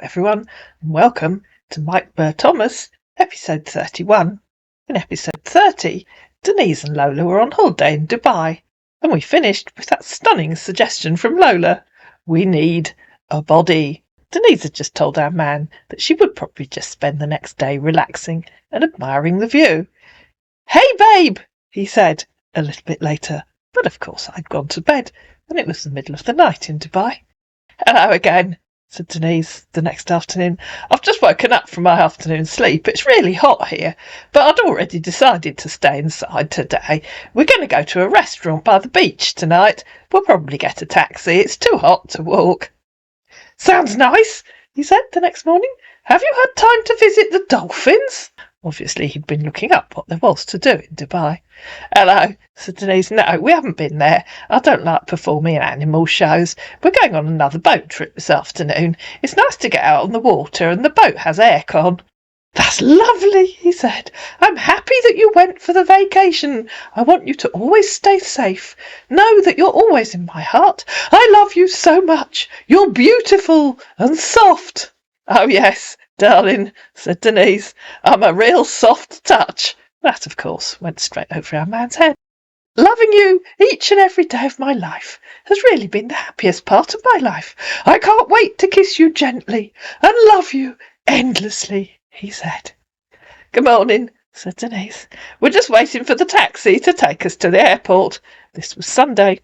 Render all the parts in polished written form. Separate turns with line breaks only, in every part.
everyone, and welcome to Mike Burr Thomas, episode 31. In episode 30, Denise and Lola were on holiday in Dubai, and we finished with that stunning suggestion from Lola. We need a body. Denise had just told our man that she would probably just spend the next day relaxing and admiring the view. "Hey, babe," he said a little bit later, but of course I'd gone to bed, and it was the middle of the night in Dubai. "Hello again," said Denise the next afternoon. "I've just woken up from my afternoon sleep. It's really hot here, but I'd already decided to stay inside today. We're going to go to a restaurant by the beach tonight. We'll probably get a taxi. It's too hot to walk." "Sounds nice," he said the next morning. "Have you had time to visit the dolphins?" Obviously he'd been looking up what there was to do in Dubai. "Hello," said Denise. "No, we haven't been there. I don't like performing in animal shows. We're going on another boat trip this afternoon. It's nice to get out on the water, and the boat has aircon." "That's lovely," he said. "I'm happy that you went for the vacation. I want you to always stay safe. Know that you're always in my heart. I love you so much. You're beautiful and soft." "Oh yes, darling," said Denise. "I'm a real soft touch." That, of course, went straight over our man's head. "Loving you each and every day of my life has really been the happiest part of my life. I can't wait to kiss you gently and love you endlessly," he said. "Good morning," said Denise. "We're just waiting for the taxi to take us to the airport." This was Sunday.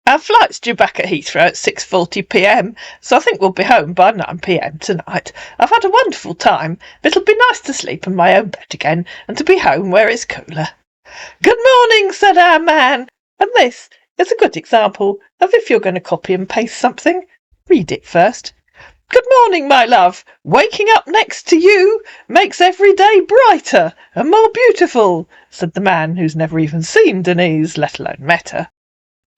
"Our flight's due back at Heathrow at 6:40 p.m, so I think we'll be home by 9 p.m. tonight. I've had a wonderful time, but it'll be nice to sleep in my own bed again and to be home where it's cooler." "Good morning," said our man. And this is a good example of if you're going to copy and paste something, read it first. "Good morning, my love. Waking up next to you makes every day brighter and more beautiful," said the man who's never even seen Denise, let alone met her.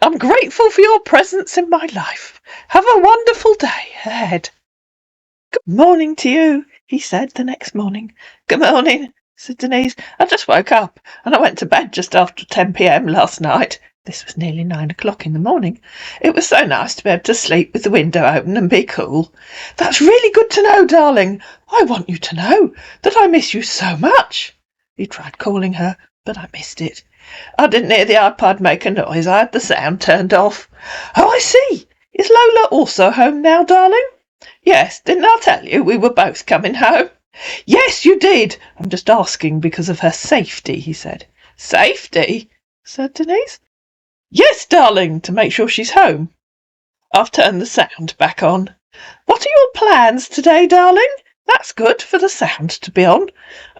"I'm grateful for your presence in my life. Have a wonderful day ahead." "Good morning to you," he said the next morning. "Good morning," said Denise. "I just woke up and I went to bed just after 10 p.m. last night." This was nearly 9 o'clock in the morning. "It was so nice to be able to sleep with the window open and be cool." "That's really good to know, darling. I want you to know that I miss you so much." He tried calling her, but I missed it. "I didn't hear the iPod make a noise. I had the sound turned off." "Oh, I see. Is Lola also home now, darling?" "Yes, didn't I tell you we were both coming home?" "Yes, you did. I'm just asking because of her safety," he said. "Safety?" said Denise. "Yes, darling, to make sure she's home." I've turned the sound back on. "What are your plans today, darling?" "That's good for the sound to be on."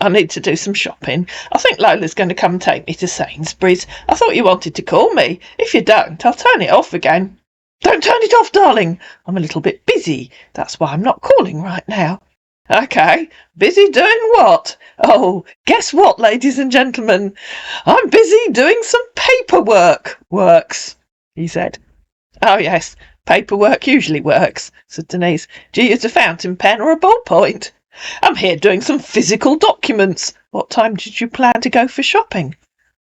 "I need to do some shopping. I think Lola's going to come and take me to Sainsbury's. I thought you wanted to call me. If you don't, I'll turn it off again." "Don't turn it off, darling. I'm a little bit busy. That's why I'm not calling right now." "Okay, busy doing what?" "Oh, guess what, ladies and gentlemen? I'm busy doing some paperwork." "Works," he said. "Oh yes, paperwork usually works," said Denise. "Do you use a fountain pen or a ballpoint?" "I'm here doing some physical documents." "What time did you plan to go for shopping?"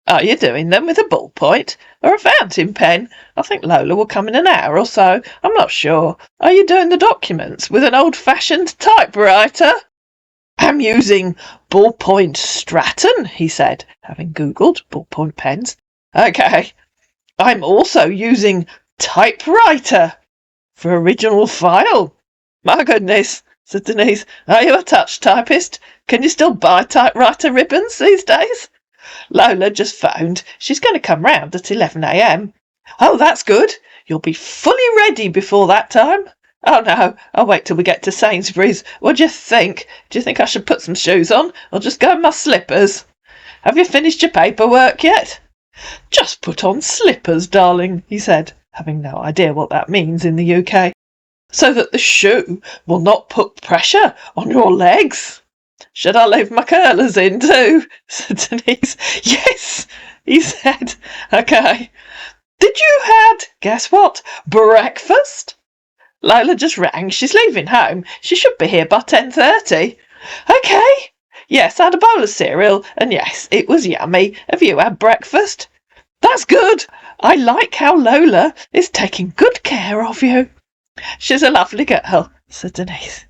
"Are you doing them with a ballpoint or a fountain pen?" "I think Lola will come in an hour or so. I'm not sure." "Are you doing the documents with an old-fashioned typewriter?" "I'm using ballpoint Stratton," he said, having Googled ballpoint pens. "Okay. I'm also using typewriter for original file." "My goodness," said Denise. "Are you a touch typist? Can you still buy typewriter ribbons these days?" "Lola just phoned. She's going to come round at 11 a.m. "Oh, that's good. You'll be fully ready before that time." "Oh no, I'll wait till we get to Sainsbury's. What do you think? Do you think I should put some shoes on or just go in my slippers?" "Have you finished your paperwork yet?" "Just put on slippers, darling," he said, having no idea what that means in the UK. "So that the shoe will not put pressure on your legs." "Should I leave my curlers in too?" said Denise. "Yes," he said. "Okay. Did you guess what, breakfast?" "Lola just rang. She's leaving home. She should be here by 10:30. "Okay. Yes, I had a bowl of cereal, and yes, it was yummy. Have you had breakfast?" "That's good. I like how Lola is taking good care of you." "She's a lovely girl," said Denise.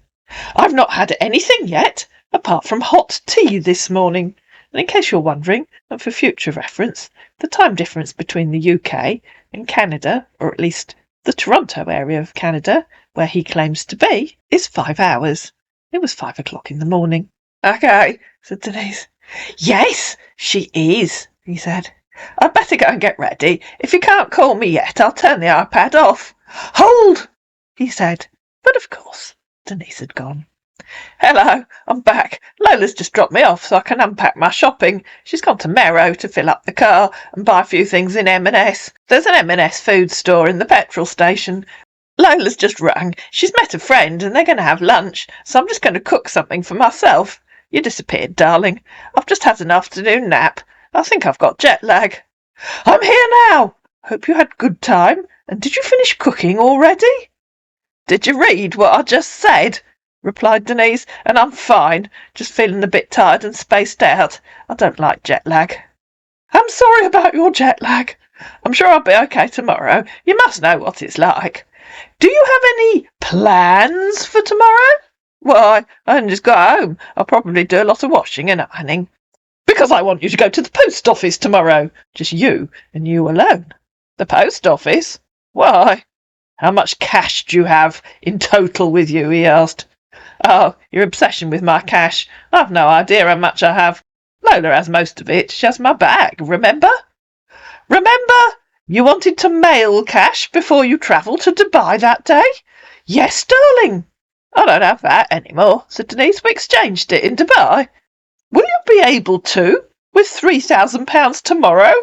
I've not had anything yet, apart from hot tea this morning. And in case you're wondering, and for future reference, the time difference between the UK and Canada, or at least the Toronto area of Canada, where he claims to be, is 5 hours. It was 5 o'clock in the morning. Okay, said Denise. Yes, she is, he said. I'd better go and get ready. If you can't call me yet, I'll turn the iPad off. Hold, he said. But of course, Denise had gone. Hello, I'm back. Lola's just dropped me off so I can unpack my shopping. She's gone to Merrow to fill up the car and buy a few things in M&S. There's an M&S food store in the petrol station. Lola's just rung. She's met a friend and they're going to have lunch, so I'm just going to cook something for myself. You disappeared, darling. I've just had an afternoon nap. I think I've got jet lag. I'm here now. Hope you had a good time. And did you finish cooking already? Did you read what I just said? Replied Denise, and I'm fine, just feeling a bit tired and spaced out. I don't like jet lag. I'm sorry about your jet lag. I'm sure I'll be okay tomorrow. You must know what it's like. Do you have any plans for tomorrow? Why, I only just got home. I'll probably do a lot of washing and ironing. Because I want you to go to the post office tomorrow. Just you and you alone. The post office? Why? How much cash do you have in total with you? He asked. Oh, your obsession with my cash. I've no idea how much I have. Lola has most of it. She has my bag, remember? Remember? You wanted to mail cash before you travelled to Dubai that day? Yes, darling. I don't have that anymore, said Denise. We exchanged it in Dubai. Will you be able to, with £3,000 tomorrow,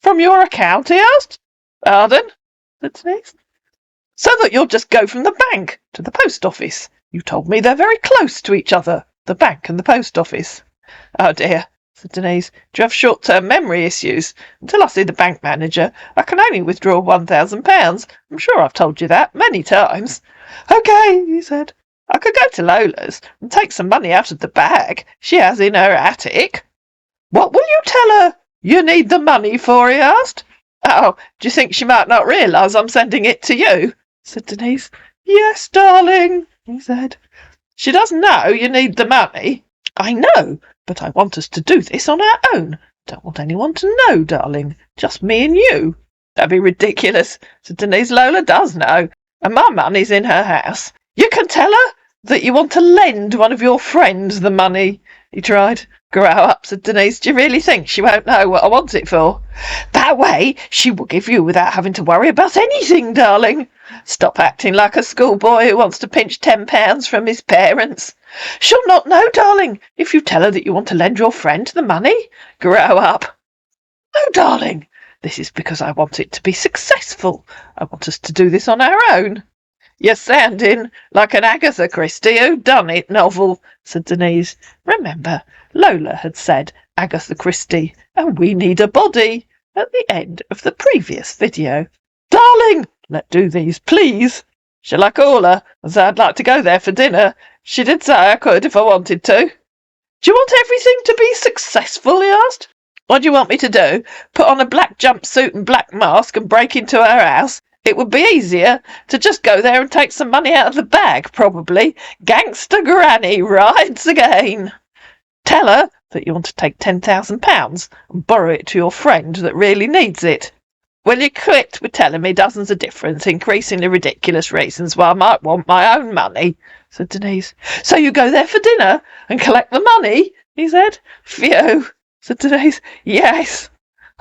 from your account, he asked. Pardon? Said Denise. So that you'll just go from the bank to the post office. You told me they're very close to each other, the bank and the post office. Oh dear, said Denise. Do you have short-term memory issues? Until I see the bank manager, I can only withdraw £1,000. I'm sure I've told you that many times. Okay, he said. I could go to Lola's and take some money out of the bag she has in her attic. What will you tell her you need the money for? He asked. Oh, do you think she might not realise I'm sending it to you? Said Denise. Yes, darling, he said. She doesn't know you need the money. I know, but I want us to do this on our own. Don't want anyone to know, darling. Just me and you. That'd be ridiculous, said Denise. Lola does know, and my money's in her house. You can tell her that you want to lend one of your friends the money, he tried. Grow up, said Denise. Do you really think she won't know what I want it for? That way she will give you without having to worry about anything, darling. Stop acting like a schoolboy who wants to pinch £10 from his parents. She'll not know, darling, if you tell her that you want to lend your friend the money. Grow up. No, darling, this is because I want it to be successful. I want us to do this on our own. You're sounding like an Agatha Christie whodunit novel, said Denise. Remember, Lola had said Agatha Christie, and we need a body, at the end of the previous video. Darling, let's do these, please. Shall I call her and say I'd like to go there for dinner? She did say I could if I wanted to. Do you want everything to be successful? He asked. What do you want me to do? Put on a black jumpsuit and black mask and break into her house? It would be easier to just go there and take some money out of the bag, probably. Gangster Granny rides again. Tell her that you want to take £10,000 and borrow it to your friend that really needs it. Will you quit with telling me dozens of different, increasingly ridiculous reasons why I might want my own money? Said Denise. So you go there for dinner and collect the money? He said. Phew, said Denise. Yes.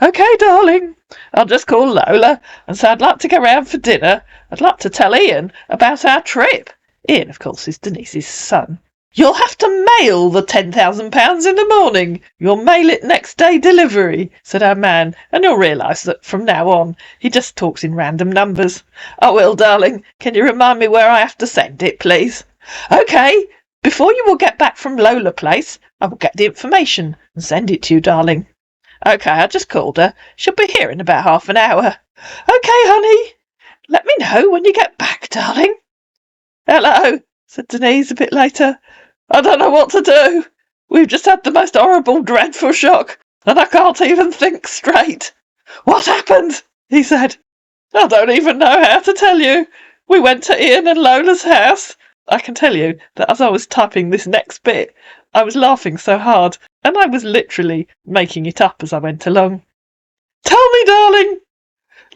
Okay, darling. I'll just call Lola and say I'd like to go round for dinner. I'd like to tell Ian about our trip. Ian, of course, is Denise's son. You'll have to mail the £10,000 in the morning. You'll mail it next day delivery, said our man, and you'll realise that from now on he just talks in random numbers. I will, darling. Can you remind me where I have to send it, please? Okay. Before you will get back from Lola Place, I will get the information and send it to you, darling. Okay, I just called her. She'll be here in about half an hour. Okay, honey. Let me know when you get back, darling. Hello, said Denise a bit later. I don't know what to do. We've just had the most horrible, dreadful shock, and I can't even think straight. What happened? He said. I don't even know how to tell you. We went to Ian and Lola's house. I can tell you that as I was typing this next bit, I was laughing so hard, and I was literally making it up as I went along. Tell me, darling,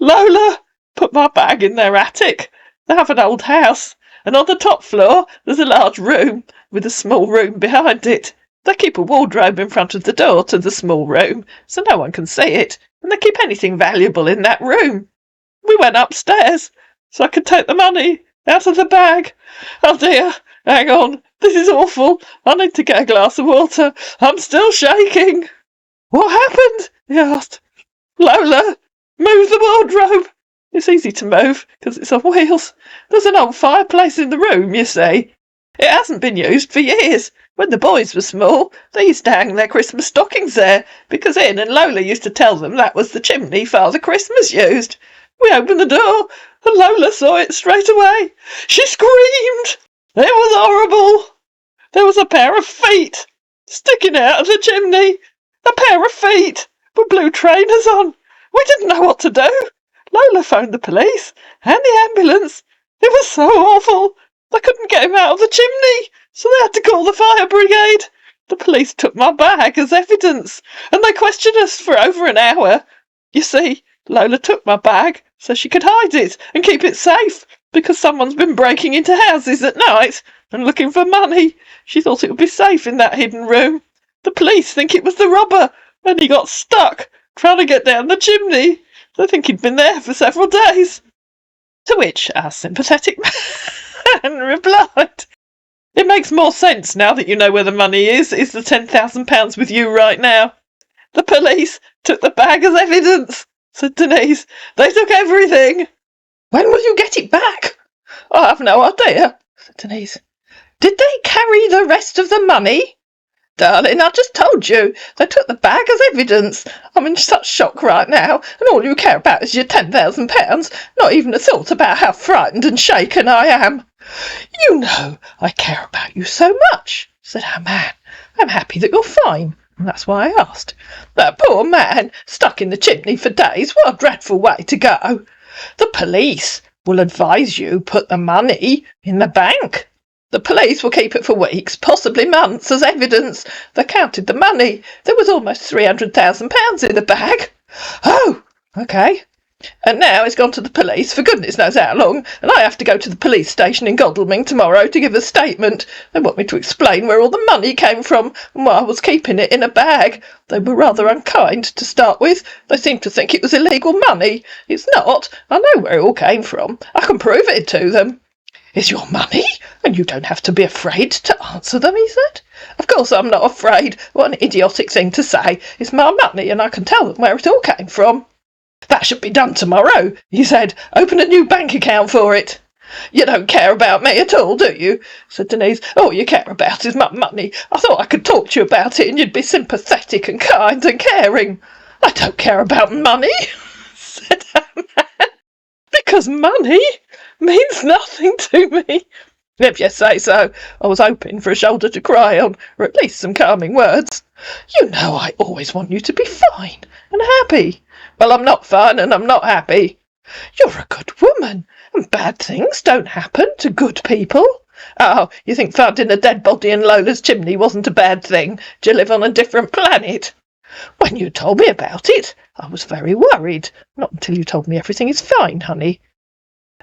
Lola put my bag in their attic. They have an old house, and on the top floor there's a large room with a small room behind it. They keep a wardrobe in front of the door to the small room, so no one can see it, and they keep anything valuable in that room. We went upstairs so I could take the money out of the bag. Oh dear, hang on, this is awful. I need to get a glass of water. I'm still shaking. What happened? He asked. Lola, move the wardrobe. It's easy to move because it's on wheels. There's an old fireplace in the room, you see. It hasn't been used for years. When the boys were small, they used to hang their Christmas stockings there because Ian and Lola used to tell them that was the chimney Father Christmas used. We opened the door and Lola saw it straight away. She screamed. It was horrible. There was a pair of feet sticking out of the chimney. A pair of feet with blue trainers on. We didn't know what to do. Lola phoned the police and the ambulance. It was so awful. They couldn't get him out of the chimney, so they had to call the fire brigade. The police took my bag as evidence, and they questioned us for over an hour. You see, Lola took my bag so she could hide it and keep it safe, because someone's been breaking into houses at night and looking for money. She thought it would be safe in that hidden room. The police think it was the robber, and he got stuck trying to get down the chimney. They think he'd been there for several days. To which our sympathetic man replied, It makes more sense now that you know where the money is. Is the £10,000 with you right now? The police took the bag as evidence, said Denise. They took everything. When will you get it back? I have no idea, said Denise. Did they carry the rest of the money? Darling, I just told you. They took the bag as evidence. I'm in such shock right now, and all you care about is your £10,000, not even a thought about how frightened and shaken I am. You know I care about you so much, said our man. I'm happy that you're fine, and that's why I asked. That poor man, stuck in the chimney for days, what a dreadful way to go. The police will advise you put the money in the bank. The police will keep it for weeks, possibly months, as evidence. They counted the money. There was almost £300,000 in the bag. Oh, OK. And now it's gone to the police for goodness knows how long, and I have to go to the police station in Godalming tomorrow to give a statement. They want me to explain where all the money came from and why I was keeping it in a bag. They were rather unkind to start with. They seemed to think it was illegal money. It's not. I know where it all came from. I can prove it to them. It's your money, and you don't have to be afraid to answer them, he said. Of course I'm not afraid. What an idiotic thing to say. It's my money, and I can tell them where it all came from. That should be done tomorrow, he said. Open a new bank account for it. You don't care about me at all, do you? Said Denise. All you care about is my money. I thought I could talk to you about it, and you'd be sympathetic and kind and caring. I don't care about money, said our man. Because money means nothing to me. If you say so. I was hoping for a shoulder to cry on, or at least some calming words. You know I always want you to be fine and happy. Well, I'm not fine and I'm not happy. You're a good woman, and bad things don't happen to good people. Oh, you think finding a dead body in Lola's chimney wasn't a bad thing? Do you live on a different planet? When you told me about it, I was very worried. Not until you told me everything is fine, honey.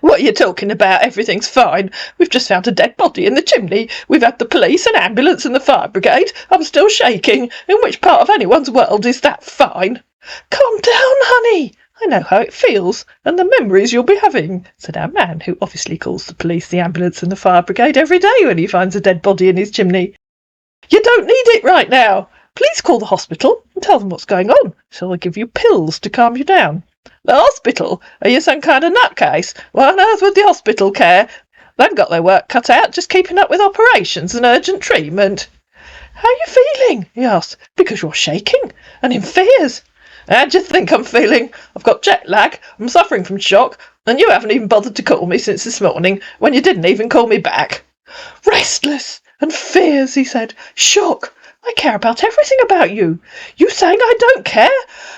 What are you talking about? Everything's fine. We've just found a dead body in the chimney. We've had the police, an ambulance and the fire brigade. I'm still shaking. In which part of anyone's world is that fine? Calm down, honey. I know how it feels, and the memories you'll be having, said our man, who obviously calls the police, the ambulance and the fire brigade every day when he finds a dead body in his chimney. You don't need it right now. Please call the hospital and tell them what's going on, so they'll give you pills to calm you down. The hospital? Are you some kind of nutcase? Why on earth would the hospital care? They've got their work cut out just keeping up with operations and urgent treatment. How are you feeling? He asked. Because you're shaking and in fears. How do you think I'm feeling? I've got jet lag, I'm suffering from shock, and you haven't even bothered to call me since this morning, when you didn't even call me back. Restless and fears, he said. Shock. I care about everything about you. You saying I don't care?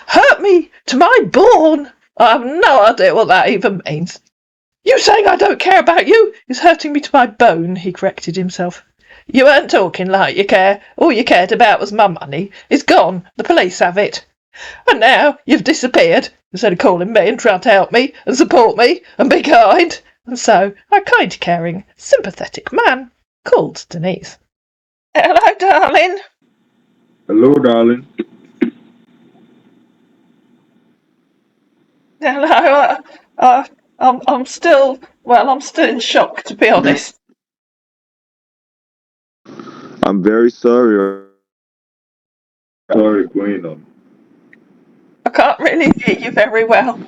Hurt me to my bone. I have no idea what that even means. You saying I don't care about you is hurting me to my bone, he corrected himself. You weren't talking like you care. All you cared about was my money. It's gone. The police have it. And now you've disappeared, instead of calling me and trying to help me and support me and be kind. And so a kind, caring, sympathetic man called Denise. Hello, darling.
Hello, darling.
Hello. I'm still in shock, to be honest.
I'm very sorry. Sorry, going on.
I can't really hear you very well.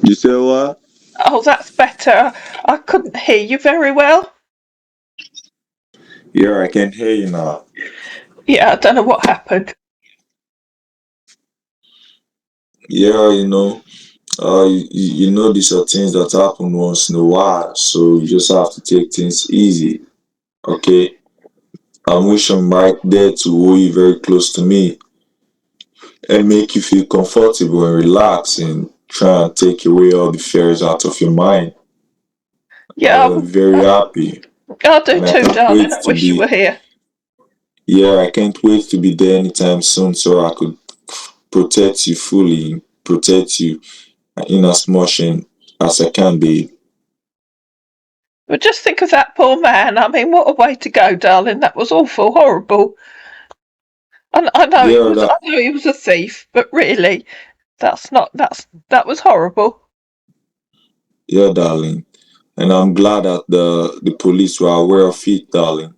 You say what?
Oh, that's better. I couldn't hear you very well.
Yeah, I can hear you now.
Yeah, I don't know what happened.
Yeah, these are things that happen once in a while, so you just have to take things easy. Okay, I'm wishing right there to hold you very close to me and make you feel comfortable and relax and try and take away all the fears out of your mind.
Yeah,
I'm very happy,
I do
and I
too,
can't
darling.
wait
I
to
wish you were
be.
here.
Yeah, I can't wait to be there anytime soon, so I could protect you fully, protect you in as much as I can be.
But just think of that poor man. I mean, what a way to go, darling. That was awful, horrible. I know he
Yeah,
was. I know he was a thief, but really, that was horrible.
yeah, darling. And I'm glad that the police were aware of it, darling.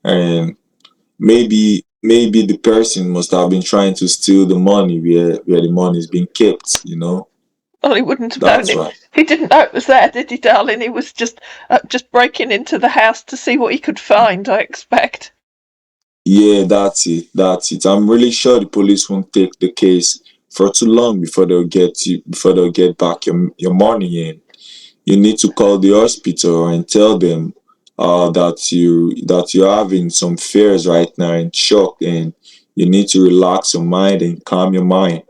And maybe the person must have been trying to steal the money where the money is being kept.
Well, he wouldn't have known
That's
it.
why.
He didn't know it was there, did he, darling? He was just breaking into the house to see what he could find, I expect.
Yeah, that's it. That's it. I'm really sure the police won't take the case for too long before they'll get back your money in. You need to call the hospital and tell them that you're having some fears right now and shock, and you need to relax your mind and calm your mind.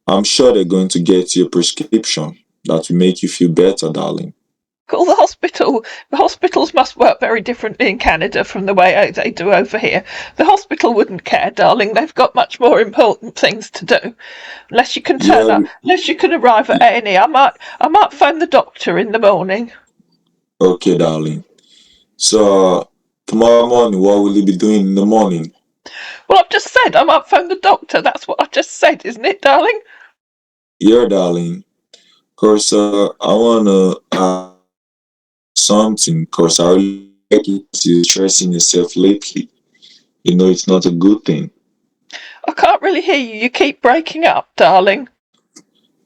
I'm sure they're going to get you a prescription that will make you feel better, darling.
Call the hospital. The hospitals must work very differently in Canada from the way they do over here. The hospital wouldn't care, darling. They've got much more important things to do. Unless you can turn
Yeah,
up, unless you can arrive at A&E, I might phone the doctor in the morning.
okay, darling. So tomorrow morning, what will you be doing in the morning?
Well, I've just said I might phone the doctor. That's what I've just said, isn't it, darling?
Yeah, darling. Cause I wanna something. Cause I really like it. You're stressing yourself lately. It's not a good thing.
I can't really hear you. You keep breaking up, darling.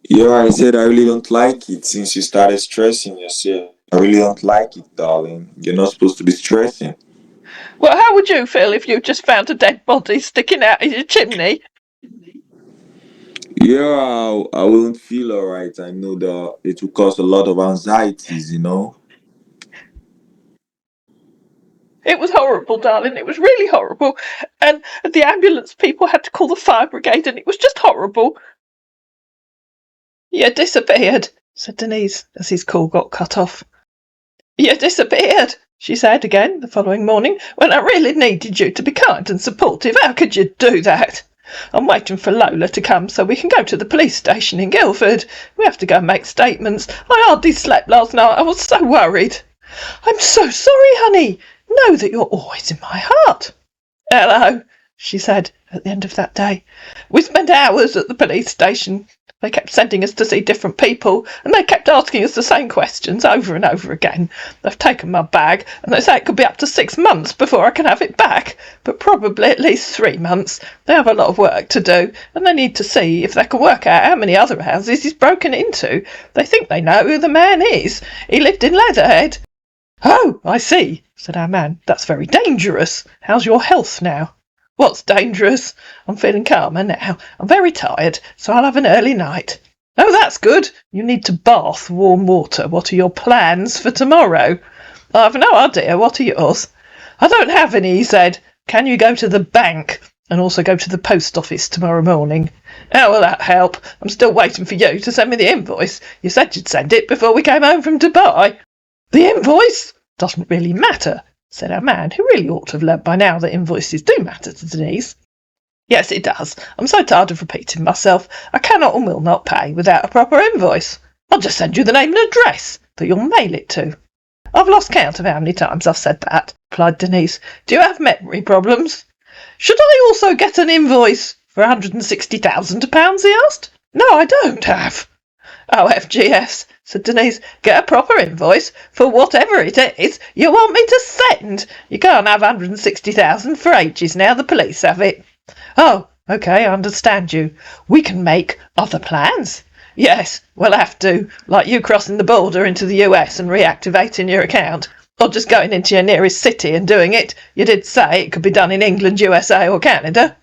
Yeah, I said I really don't like it since you started stressing yourself. I really don't like it, darling. You're not supposed to be stressing.
Well, how would you feel if you just found a dead body sticking out of your chimney?
Yeah, I wouldn't feel alright. I know that it will cause a lot of anxieties.
It was horrible, darling. It was really horrible. And the ambulance people had to call the fire brigade, and it was just horrible. You disappeared, said Denise, as his call got cut off. You disappeared, she said again the following morning, when I really needed you to be kind and supportive. How could you do that? I'm waiting for Lola to come so we can go to the police station in Guildford. We have to go and make statements. I hardly slept last night. I was so worried. I'm so sorry, honey. Know that you're always in my heart. Hello, she said at the end of that day. We spent hours at the police station. They kept sending us to see different people, and they kept asking us the same questions over and over again. They've taken my bag, and they say it could be up to 6 months before I can have it back, but probably at least 3 months. They have a lot of work to do, and they need to see if they can work out how many other houses he's broken into. They think they know who the man is. He lived in Leatherhead. Oh, I see, said our man. That's very dangerous. How's your health now? What's dangerous? I'm feeling calmer now. I'm very tired, so I'll have an early night. Oh, that's good. You need to bath warm water. What are your plans for tomorrow? I've no idea. What are yours? I don't have any, he said. Can you go to the bank? and also go to the post office tomorrow morning. How will that help? I'm still waiting for you to send me the invoice. You said you'd send it before we came home from Dubai. The invoice? Doesn't really matter, said our man, who really ought to have learnt by now that invoices do matter to Denise. Yes, it does. I'm so tired of repeating myself. I cannot and will not pay without a proper invoice. I'll just send you the name and address that you'll mail it to. I've lost count of how many times I've said that, replied Denise. Do you have memory problems? Should I also get an invoice for £160,000, he asked. No, I don't have. Oh, FGS, said Denise. Get a proper invoice for whatever it is you want me to send. You can't have 160,000 for ages now, the police have it. Oh, OK, I understand you. We can make other plans. Yes, we'll have to, like you crossing the border into the US and reactivating your account, or just going into your nearest city and doing it. You did say it could be done in England, USA or Canada.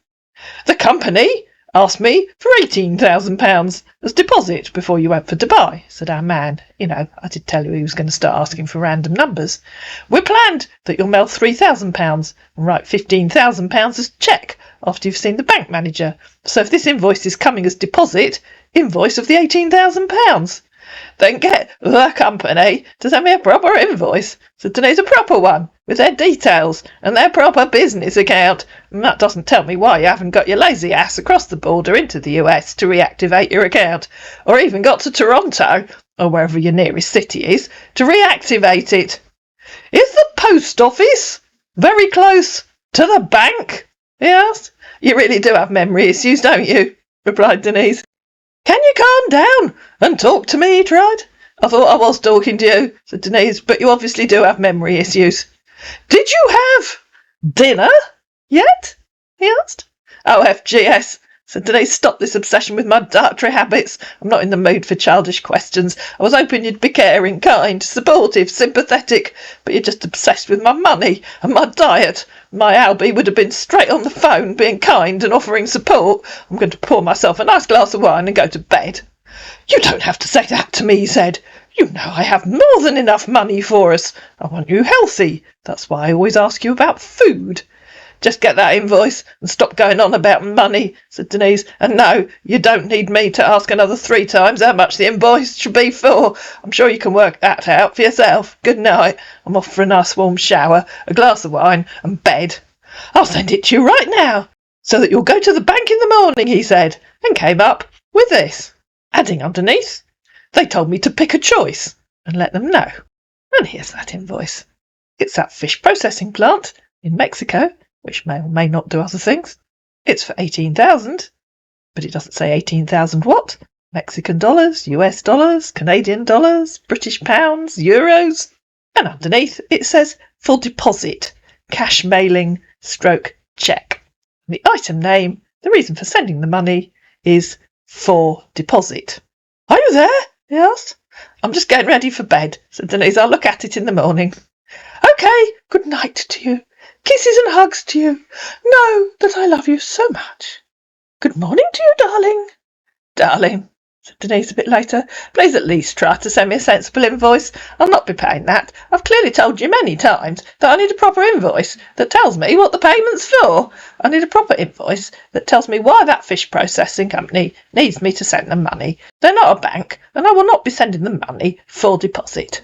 The company asked me for £18,000 as deposit before you went for Dubai, said our man. You know, I did tell you he was going to start asking for random numbers. We planned that you'll mail £3,000 and write £15,000 as cheque after you've seen the bank manager. So if this invoice is coming as deposit, invoice of the £18,000. Then get the company to send me a proper invoice, said Denise, a proper one, with their details and their proper business account. And that doesn't tell me why you haven't got your lazy ass across the border into the US to reactivate your account, or even got to Toronto, or wherever your nearest city is, to reactivate it. Is the post office very close to the bank? He asked. You really do have memory issues, don't you? Replied Denise. Can you calm down and talk to me? He tried. I thought I was talking to you, said Denise, but you obviously do have memory issues. Did you have dinner yet? He asked. Oh, FGS, said Denise. Stop this obsession with my dietary habits. I'm not in the mood for childish questions. I was hoping you'd be caring, kind, supportive, sympathetic, but you're just obsessed with my money and my diet. My Albie would have been straight on the phone, being kind and offering support. I'm going to pour myself a nice glass of wine and go to bed. You don't have to say that to me, he said. You know I have more than enough money for us. I want you healthy. That's why I always ask you about food. Just get that invoice and stop going on about money, said Denise. And no, you don't need me to ask another 3 times how much the invoice should be for. I'm sure you can work that out for yourself. Good night. I'm off for a nice warm shower, a glass of wine and bed. I'll send it to you right now, so that you'll go to the bank in the morning, he said, and came up with this, adding underneath, they told me to pick a choice and let them know. And here's that invoice. It's that fish processing plant in Mexico, which may or may not do other things. It's for 18,000, but it doesn't say 18,000 what? Mexican dollars, US dollars, Canadian dollars, British pounds, euros. And underneath it says for deposit, cash mailing, cheque. The item name, the reason for sending the money, is for deposit. Are you there? He asked. I'm just getting ready for bed, said Denise. I'll look at it in the morning. OK, good night to you. Kisses and hugs to you. Know that I love you so much. Good morning to you, darling. Darling, said Denise a bit later, please at least try to send me a sensible invoice. I'll not be paying that. I've clearly told you many times that I need a proper invoice that tells me what the payment's for. I need a proper invoice that tells me why that fish processing company needs me to send them money. They're not a bank, and I will not be sending them money for deposit.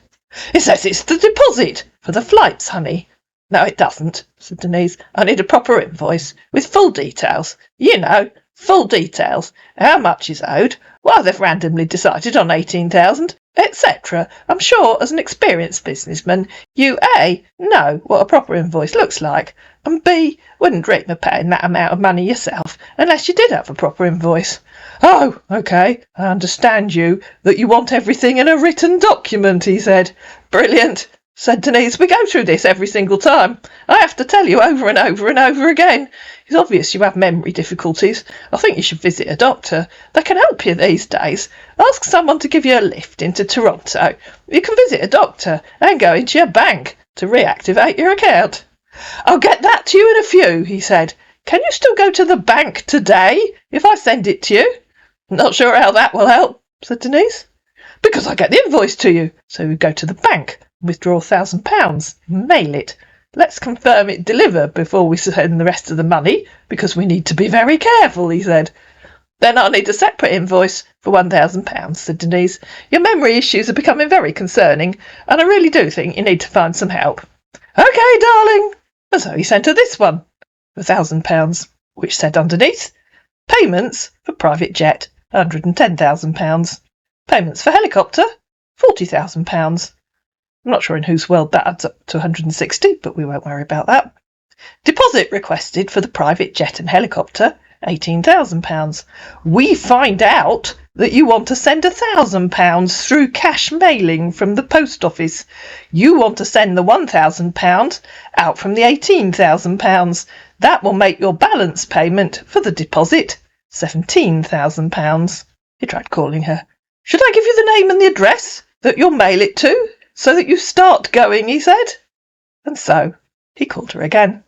It says it's the deposit for the flights, honey. No, it doesn't, said Denise. I need a proper invoice with full details. You know, full details. How much is owed, why they've randomly decided on 18,000, etc. I'm sure, as an experienced businessman, you A, know what a proper invoice looks like, and B, wouldn't dream of paying that amount of money yourself unless you did have a proper invoice. Oh, OK, I understand you, that you want everything in a written document, he said. Brilliant, said Denise. We go through this every single time. I have to tell you over and over and over again. It's obvious you have memory difficulties. I think you should visit a doctor. They can help you these days. Ask someone to give you a lift into Toronto. You can visit a doctor and go into your bank to reactivate your account. I'll get that to you in a few, he said. Can you still go to the bank today if I send it to you? Not sure how that will help, said Denise. Because I get the invoice to you, so you go to the bank, withdraw £1,000, mail it, Let's confirm it delivered before we send the rest of the money, because we need to be very careful, he said. Then I'll need a separate invoice for £1,000, said Denise. Your memory issues are becoming very concerning, and I really do think you need to find some help. OK, darling. And so he sent her this one, for £1,000, which said underneath, payments for private jet, £110,000. Payments for helicopter, £40,000. I'm not sure in whose world that adds up to 160, but we won't worry about that. Deposit requested for the private jet and helicopter, £18,000. We find out that you want to send £1,000 through cash mailing from the post office. You want to send the £1,000 out from the £18,000. That will make your balance payment for the deposit £17,000. He tried calling her. Should I give you the name and the address that you'll mail it to, so that you start going, he said. And so he called her again.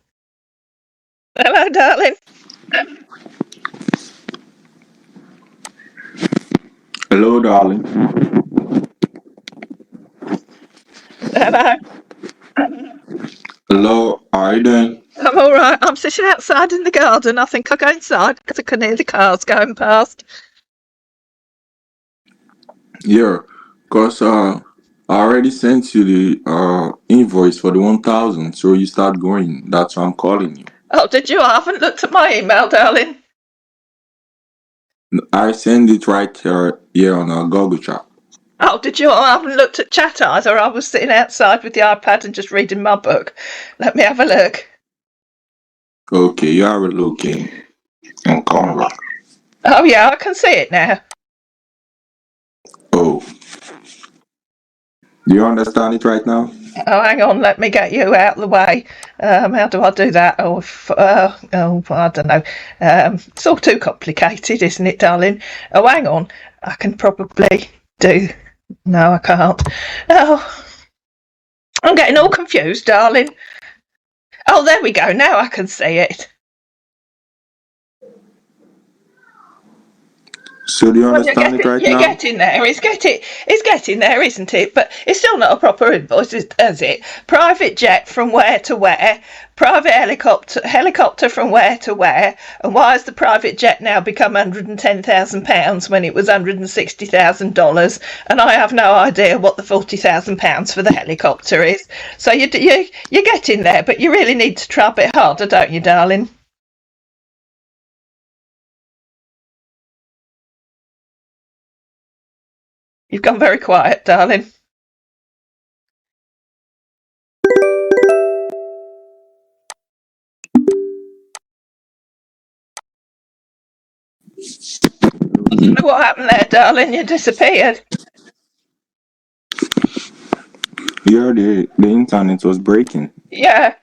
Hello, darling.
Hello, darling.
Hello.
Hello, how are you doing?
I'm all right. I'm sitting outside in the garden. I think I'll go inside because I can hear the cars going past.
Yeah, because I already sent you the invoice for the 1,000, so you start going. That's why I'm calling you.
Oh, did you? I haven't looked at my email, darling.
I send it right here on our Google chat.
Oh, did you? I haven't looked at chat either. I was sitting outside with the iPad and just reading my book. Let me have a look.
Okay, you have a look in and come back.
Oh, yeah, I can see it now.
Oh. Do you understand it right now?
Oh, hang on, let me get you out of the way. How do I do that? I don't know. It's all too complicated, isn't it, darling? Oh, hang on. I can probably do... No, I can't. Oh, I'm getting all confused, darling. Oh, there we go. Now I can see it.
So do you understand it right now?
You're getting there. It's getting there, isn't it? But it's still not a proper invoice, is it? Private jet from where to where? Private helicopter from where to where? And why has the private jet now become £110,000 when it was $160,000? And I have no idea what the £40,000 for the helicopter is. So you're getting there, but you really need to try a bit harder, don't you, darling? You've gone very quiet, darling. I don't know what happened there, darling. You disappeared.
Yeah, the internet was breaking.
Yeah.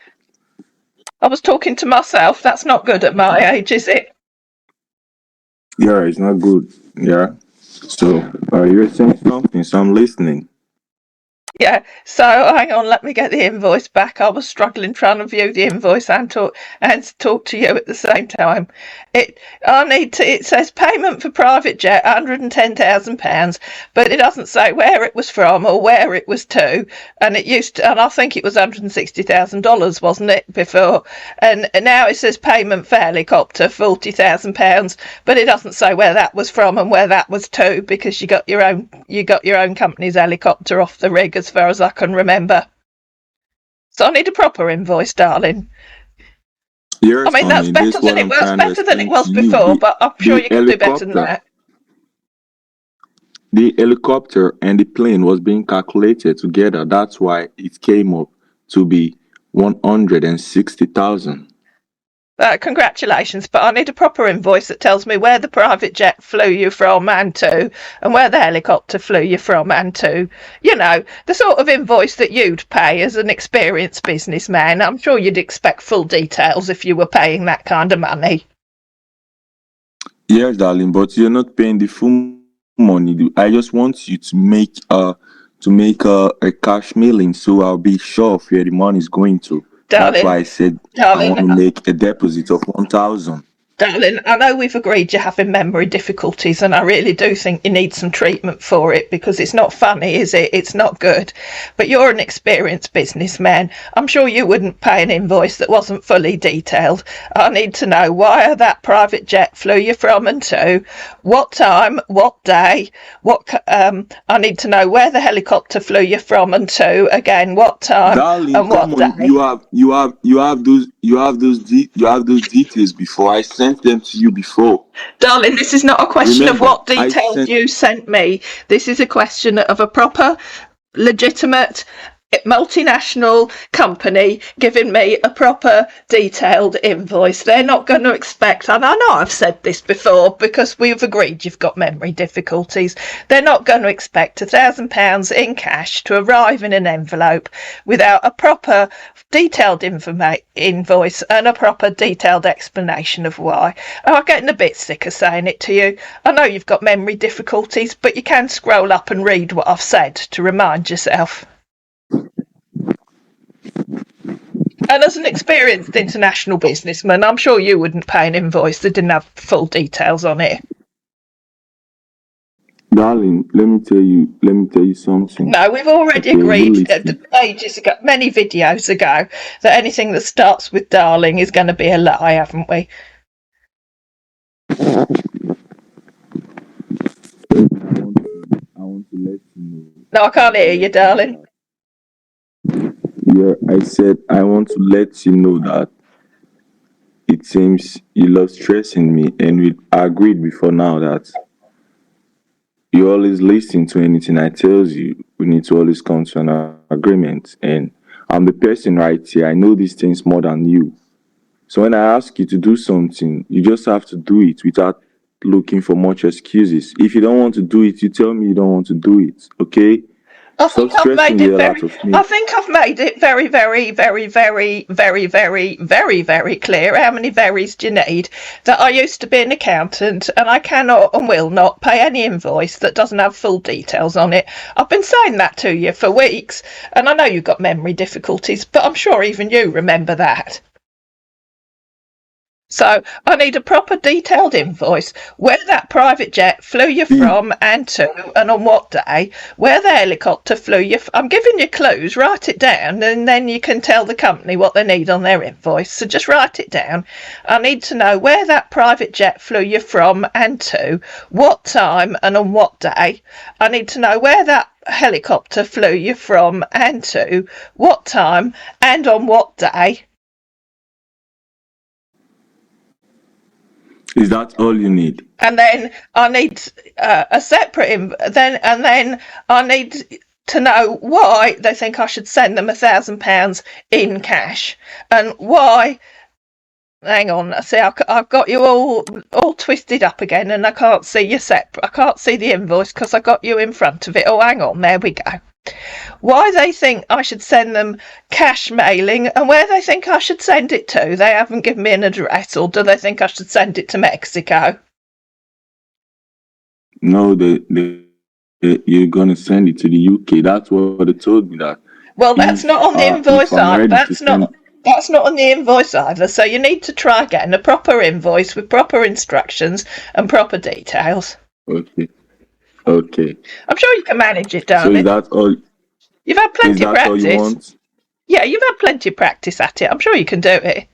I was talking to myself. That's not good at my age, is it?
Yeah, it's not good. Yeah. So, you were saying something, so I'm listening.
Yeah, so hang on, let me get the invoice back. I was struggling trying to view the invoice and talk to you at the same time. It says payment for private jet, £110,000, but it doesn't say where it was from or where it was to. And I think it was $160,000, wasn't it, before? And now it says payment for helicopter, £40,000, but it doesn't say where that was from and where that was to, because you got your own company's helicopter off the rig, as far as I can remember. So I need a proper invoice, darling.
Yes,
I mean, that's better than it was before, but I'm sure you can do better than that.
The helicopter and the plane was being calculated together. That's why it came up to be 160,000.
Congratulations, but I need a proper invoice that tells me where the private jet flew you from and to, and where the helicopter flew you from and to. You know, the sort of invoice that you'd pay as an experienced businessman. I'm sure you'd expect full details if you were paying that kind of money.
Yes, darling, but you're not paying the full money. I just want you to make a cash mailing, so I'll be sure of where the money is going to.
Darling,
that's why I said I want to make a deposit of 1,000.
Darling, I know we've agreed you're having memory difficulties, and I really do think you need some treatment for it, because it's not funny, is it? It's not good. But you're an experienced businessman. I'm sure you wouldn't pay an invoice that wasn't fully detailed. I need to know why that private jet flew you from and to, what time, what day, I need to know where the helicopter flew you from and to, again, what time
Darling,
and
come
what
on.
day.
You have those details before. I sent them to you before.
Darling, this is not a question of
Remember,
what
I
details
sent.
you sent me. This is a question of a proper, legitimate, multinational company giving me a proper, detailed invoice. They're not going to expect, and I know I've said this before because we've agreed you've got memory difficulties, they're not going to expect £1,000 in cash to arrive in an envelope without a proper, detailed invoice and a proper, detailed explanation of why. I'm getting a bit sick of saying it to you. I know you've got memory difficulties, but you can scroll up and read what I've said to remind yourself. And as an experienced international businessman, I'm sure you wouldn't pay an invoice that didn't have full details on it.
Darling, let me tell you something.
No, we've already
Okay, you
agreed
listen.
ages ago, many videos ago, that anything that starts with darling is going to be a lie, haven't we?
I want to let you know.
No, I can't hear you, darling.
Yeah, I said I want to let you know that it seems you love stressing me, and we agreed before now that you always listen to anything I tells you. We need to always come to an agreement, and I'm the person right here. I know these things more than you. So when I ask you to do something, you just have to do it without looking for much excuses. If you don't want to do it, you tell me you don't want to do it. Okay?
I
Stop
think I've
stressing
made
the
it
hell
very.
out of me.
I think I've made it very, very, very, very, very, very, very, very clear. How many verys do you need? That I used to be an accountant, and I cannot and will not pay any invoice that doesn't have full details on it. I've been saying that to you for weeks, and I know you've got memory difficulties, but I'm sure even you remember that. So I need a proper detailed invoice, where that private jet flew you from and to, and on what day, where the helicopter flew you. I'm giving you clues, write it down, and then you can tell the company what they need on their invoice. So just write it down. I need to know where that private jet flew you from and to, what time and on what day. I need to know where that helicopter flew you from and to, what time and on what day.
Is that all you need?
And then I need a separate then I need to know why they think I should send them £1,000 in cash, and why. Hang on, see, I've got you all twisted up again, and I can't see you separate. I can't see the invoice because I got you in front of it. Oh, hang on, there we go. Why they think I should send them cash mailing, and where they think I should send it to. They haven't given me an address, or do they think I should send it to Mexico?
No, you're gonna send it to the UK. That's what they told me. That
Well, that's not on the invoice
if I'm
either.
ready to send.
That's not on the invoice either. So you need to try getting a proper invoice with proper instructions and proper details.
Okay. Okay.
I'm sure you can manage it,
So
darling.
is that all?
You've had
Is
plenty of
that all you
practice.
want?
Yeah, you've had plenty of practice at it. I'm sure you can do it.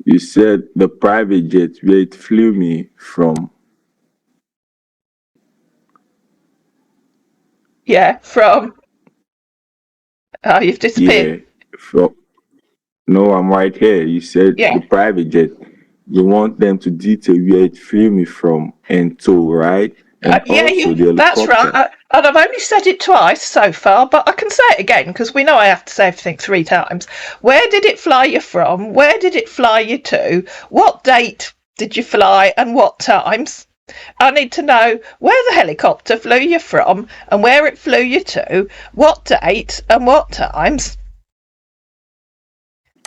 You said the private jet where it flew me from.
Yeah, from. Oh, you've disappeared.
Yeah. From. No, I'm right here. You said
Yeah.
the private jet. You want them to detail where it flew me from and to, right? And
Yeah,
also the
that's
helicopter.
right. And I've only said it twice so far, but I can say it again because we know I have to say everything 3 times. Where did it fly you from? Where did it fly you to? What date did you fly and what times? I need to know where the helicopter flew you from and where it flew you to, what date and what times.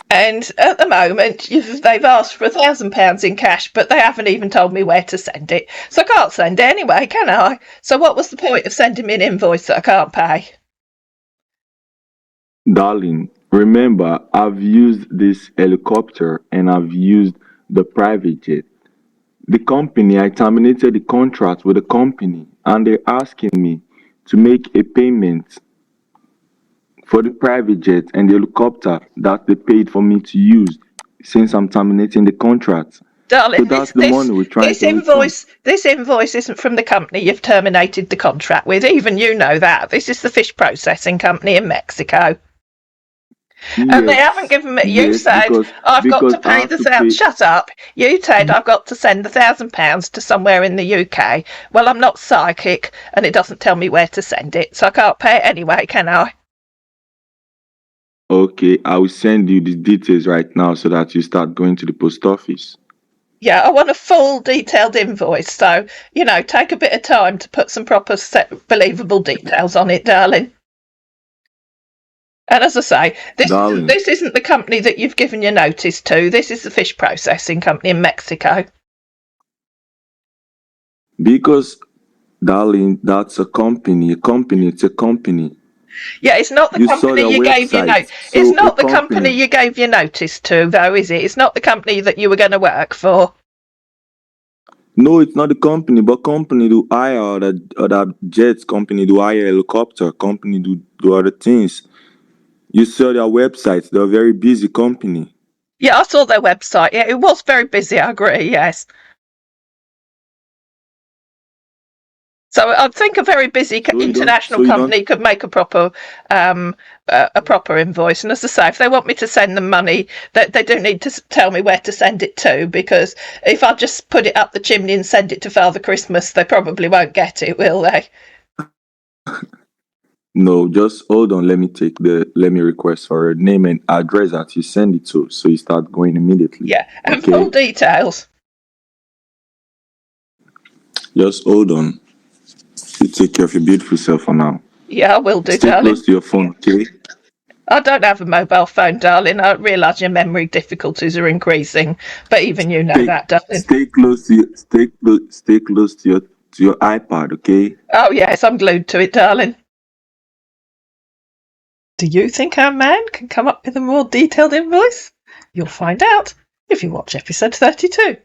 And at the moment, they've asked for £1,000 in cash, but they haven't even told me where to send it. So I can't send it anyway, can I? So what was the point of sending me an invoice that I can't pay?
Darling, Remember, I've used this helicopter and I've used the private jet. The company, I terminated the contract with the company and they're asking me to make a payment for the private jet and the helicopter that they paid for me to use since I'm terminating the contract. So
Darling,
that's the money we're trying to return.
this invoice isn't from the company you've terminated the contract with. Even you know that. This is the fish processing company in Mexico. And they haven't
Yes,
given me. You
yes,
said I've got to
because I
pay
have
the
to
thousand.
pay.
Shut up! You said I've got to send £1,000 to somewhere in the UK. Well, I'm not psychic, and it doesn't tell me where to send it, so I can't pay it anyway, can I?
Okay, I will send you the details right now so that you start going to the post office.
Yeah, I want a full, detailed invoice. So take a bit of time to put some proper, believable details on it, darling. And as I say,
Darling,
this isn't the company that you've given your notice to. This is the fish processing company in Mexico.
because, darling, that's a company. A company, it's a company.
Yeah, it's not the
You saw
company
their
you gave your
website.
note. It's
So a
not the company
company.
you gave your notice to, though, is it? It's not the company that you were going to work for.
No, it's not the company, but company do hire other jets, company do hire helicopter, company do other things. You saw their websites, they're a very busy company.
Yeah, I saw their website. Yeah, it was very busy. I agree. Yes. So I think a very busy international
So you don't.
company could make a proper invoice. And as I say, if they want me to send them money, they do need to tell me where to send it to, because if I just put it up the chimney and send it to Father Christmas, they probably won't get it, will they?
No, just hold on. Let me request for a name and address that you send it to, so you start going immediately.
Yeah, and full
Okay,
details.
just hold on. You take care of your beautiful self for now.
Yeah, I will do,
Stay
darling.
close to your phone, okay?
I don't have a mobile phone, darling. I realise your memory difficulties are increasing, but even you know that, darling.
Stay close to your iPad, okay?
Oh yes, I'm glued to it, darling. Do you think our man can come up with a more detailed invoice? You'll find out if you watch episode 32.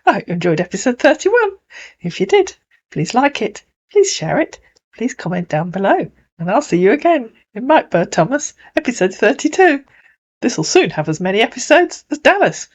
I hope you enjoyed episode 31. If you did, please like it, please share it, please comment down below, and I'll see you again in Mike Bird Thomas, episode 32. This will soon have as many episodes as Dallas.